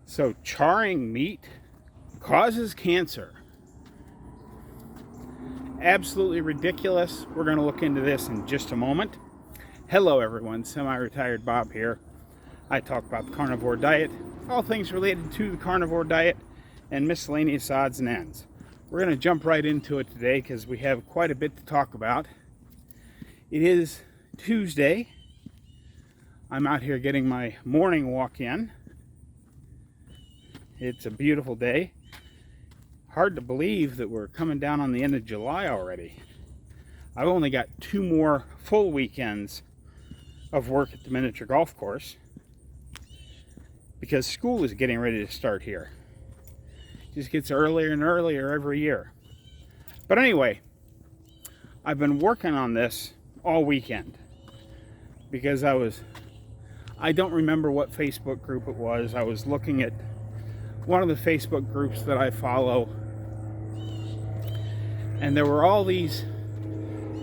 So, charring meat causes cancer. Absolutely ridiculous. We're going to look into this in just a moment. Hello everyone, semi-retired Bob here. I talk about the carnivore diet, all things related to the carnivore diet, and miscellaneous odds and ends. We're going to jump right into it today because we have quite a bit to talk about. It is Tuesday. I'm out here getting my morning walk in. It's a beautiful day. Hard to believe that we're coming down on the end of July already. I've only got 2 more full weekends of work at the miniature golf course because school is getting ready to start here. It just gets earlier and earlier every year. But anyway, I've been working on this all weekend because I don't remember what Facebook group it was. I was looking at one of the Facebook groups that I follow, and there were all these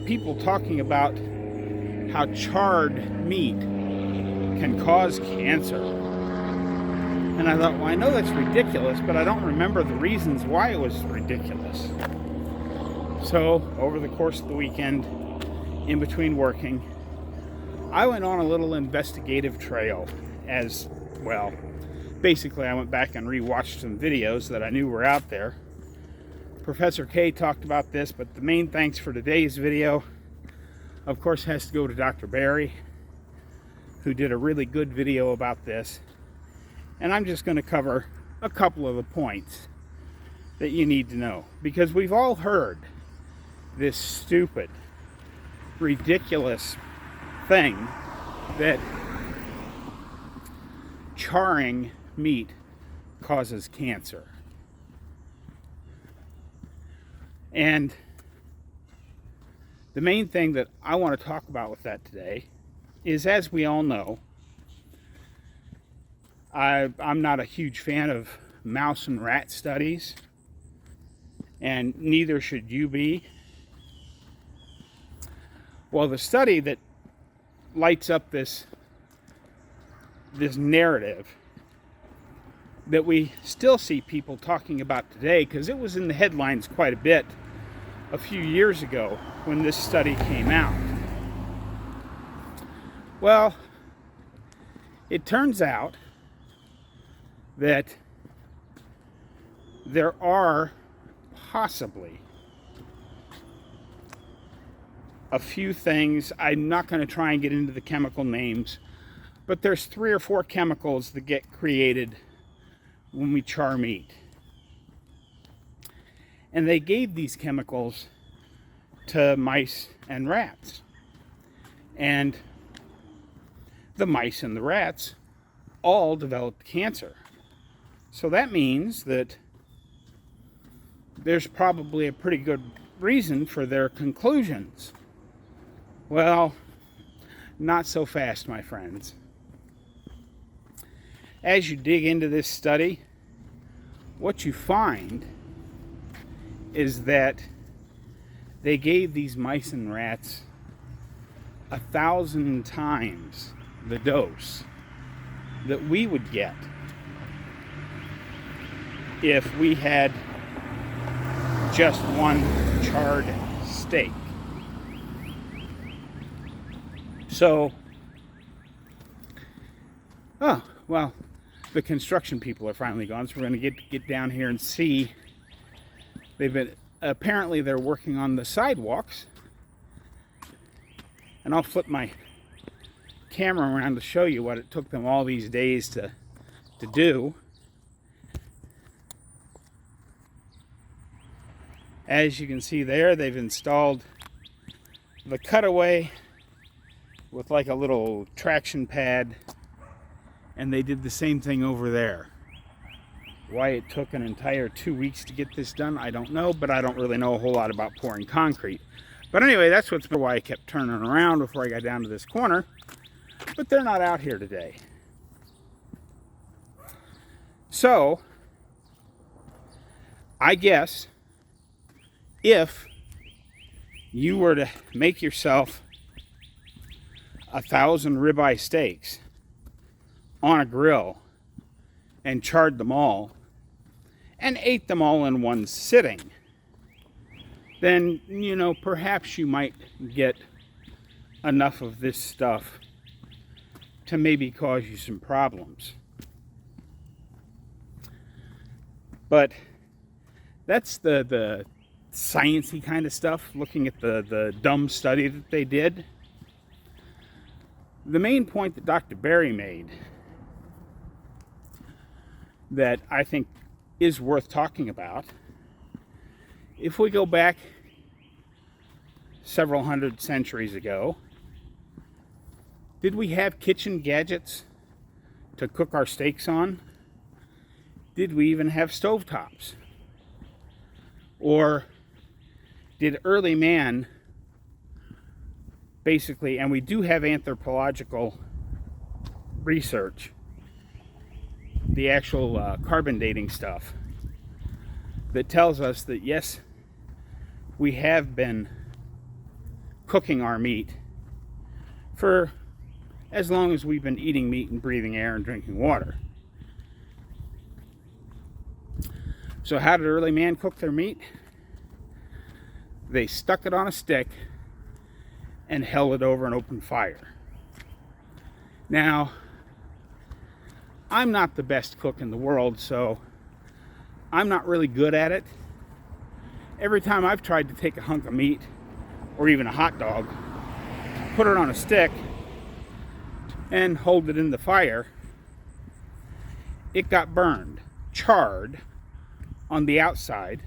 people talking about how charred meat can cause cancer. And I thought, well, I know that's ridiculous, but I don't remember the reasons why it was ridiculous. So, over the course of the weekend, in between working, I went on a little investigative trail as well. Basically, I went back and rewatched some videos that I knew were out there. Professor K talked about this, but the main thanks for today's video, of course, has to go to Dr. Barry, who did a really good video about this. And I'm just going to cover a couple of the points that you need to know, because we've all heard this stupid, ridiculous thing that charring meat causes cancer. And the main thing that I want to talk about with that today is, as we all know, I'm not a huge fan of mouse and rat studies, and neither should you be. Well, the study that lights up this narrative that we still see people talking about today, because it was in the headlines quite a bit a few years ago when this study came out. Well, it turns out that there are possibly a few things. I'm not going to try and get into the chemical names, but there's 3 or 4 chemicals that get created when we char meat. And they gave these chemicals to mice and rats. And the mice and the rats all developed cancer. So that means that there's probably a pretty good reason for their conclusions. Well, not so fast, my friends. As you dig into this study, what you find is that they gave these mice and rats 1,000 times the dose that we would get if we had just one charred steak. So, well, the construction people are finally gone, so we're going to get down here and see. Apparently they're working on the sidewalks, and I'll flip my camera around to show you what it took them all these days to do. As you can see there, they've installed the cutaway with like a little traction pad, and they did the same thing over there. Why it took an entire 2 weeks to get this done, I don't know, but I don't really know a whole lot about pouring concrete. But anyway, that's why I kept turning around before I got down to this corner. But they're not out here today. So, I guess if you were to make yourself 1,000 ribeye steaks on a grill and charred them all and ate them all in one sitting, then, you know, perhaps you might get enough of this stuff to maybe cause you some problems. But that's the sciencey kind of stuff, looking at the dumb study that they did. The main point that Dr. Berry made that I think is worth talking about, if we go back several hundred centuries ago, did we have kitchen gadgets to cook our steaks on? Did we even have stovetops? Or did early man basically, and we do have anthropological research, the actual carbon dating stuff, that tells us that yes, we have been cooking our meat for as long as we've been eating meat and breathing air and drinking water. So how did early man cook their meat? They stuck it on a stick and held it over an open fire. Now, I'm not the best cook in the world, so I'm not really good at it. Every time I've tried to take a hunk of meat, or even a hot dog, put it on a stick, and hold it in the fire, it got burned, charred on the outside,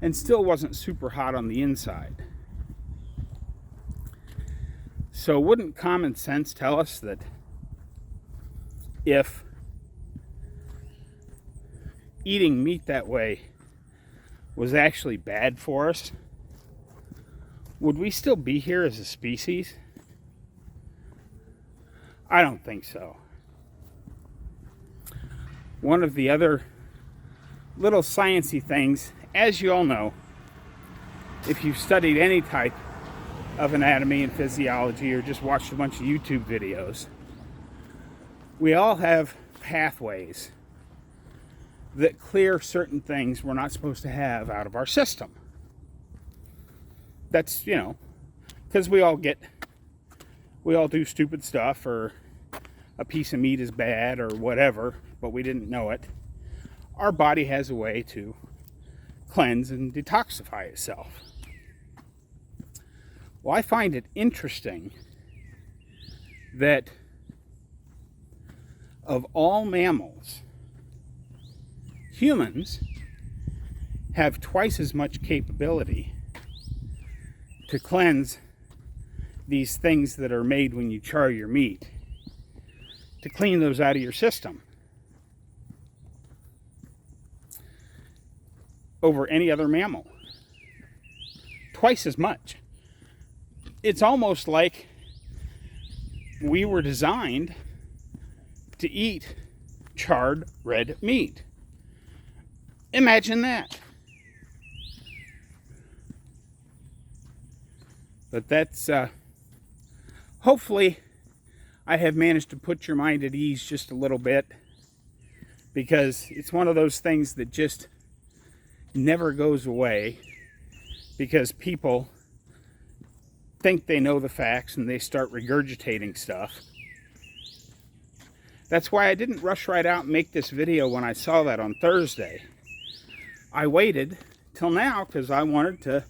and still wasn't super hot on the inside. So wouldn't common sense tell us that if eating meat that way was actually bad for us, would we still be here as a species? I don't think so. One of the other little sciencey things, as you all know, if you've studied any type of anatomy and physiology or just watched a bunch of YouTube videos, we all have pathways that clear certain things we're not supposed to have out of our system. That's, you know, because we all do stupid stuff, or a piece of meat is bad or whatever, but we didn't know it. Our body has a way to cleanse and detoxify itself. Well, I find it interesting that of all mammals, humans have twice as much capability to cleanse these things that are made when you char your meat, to clean those out of your system, over any other mammal. Twice as much. It's almost like we were designed to eat charred red meat. Imagine that. But that's, hopefully I have managed to put your mind at ease just a little bit, because it's one of those things that just never goes away, because people think they know the facts and they start regurgitating stuff. That's why I didn't rush right out and make this video when I saw that on Thursday. I waited till now because I wanted to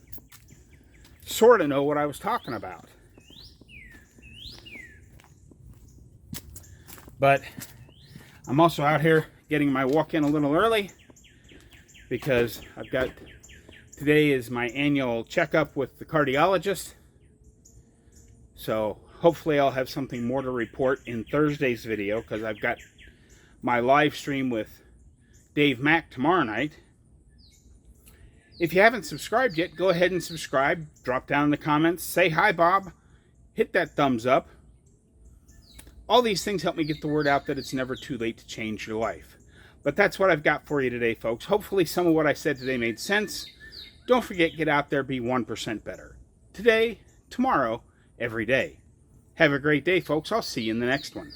sort of know what I was talking about. But I'm also out here getting my walk in a little early, because I've got, today is my annual checkup with the cardiologist. So hopefully I'll have something more to report in Thursday's video, because I've got my live stream with Dave Mack tomorrow night. If you haven't subscribed yet, go ahead and subscribe. Drop down in the comments. Say hi, Bob. Hit that thumbs up. All these things help me get the word out that it's never too late to change your life. But that's what I've got for you today, folks. Hopefully some of what I said today made sense. Don't forget, get out there, be 1% better. Today, tomorrow, every day. Have a great day, folks. I'll see you in the next one.